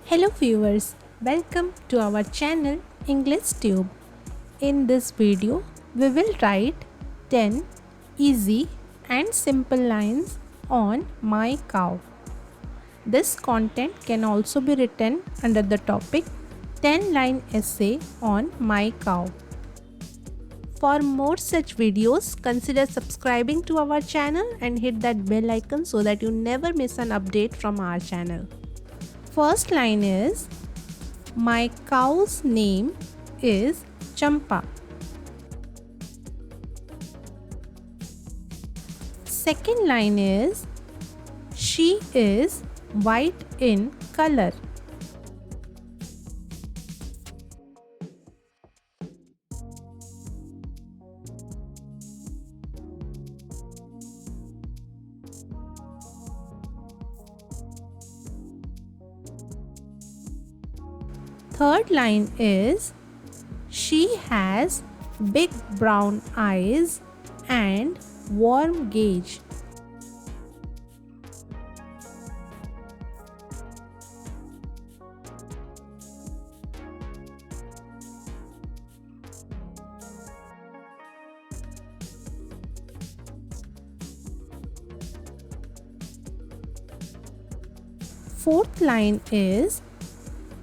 Hello viewers, welcome to our channel English Tube. In this video, we will write 10 easy and simple lines on my cow. This content can also be written under the topic 10-line essay on my cow. For more such videos, consider subscribing to our channel and hit that bell icon so that you never miss an update from our channel. First line is, my cow's name is Champa. Second line is, she is white in color. Third line is, she has big brown eyes and warm gaze. Fourth line is,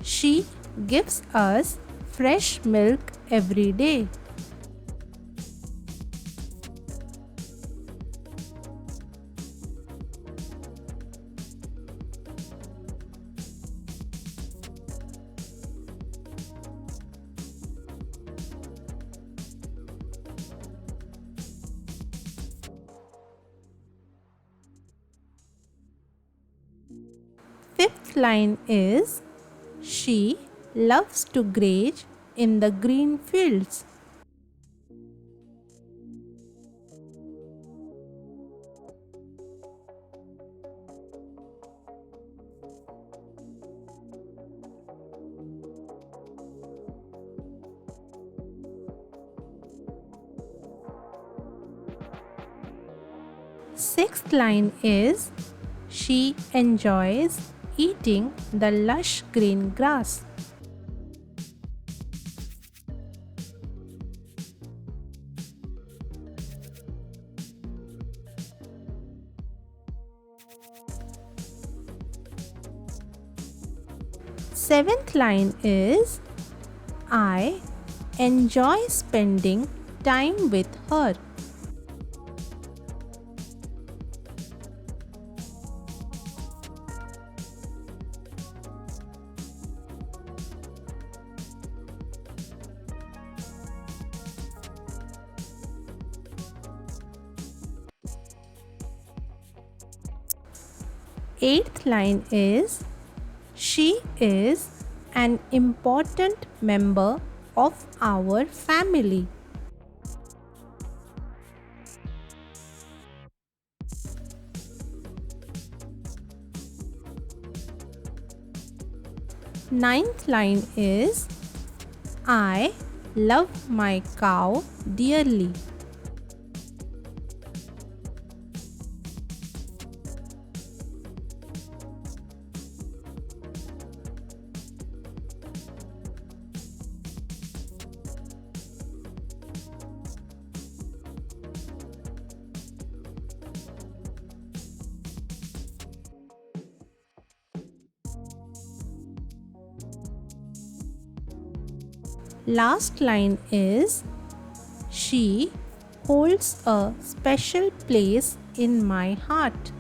she gives us fresh milk every day. Fifth line is, she loves to graze in the green fields. Sixth line is, she enjoys eating the lush green grass. Seventh line is, I enjoy spending time with her. Eighth line is, she is an important member of our family. Ninth line is, I love my cow dearly. Last line is, she holds a special place in my heart.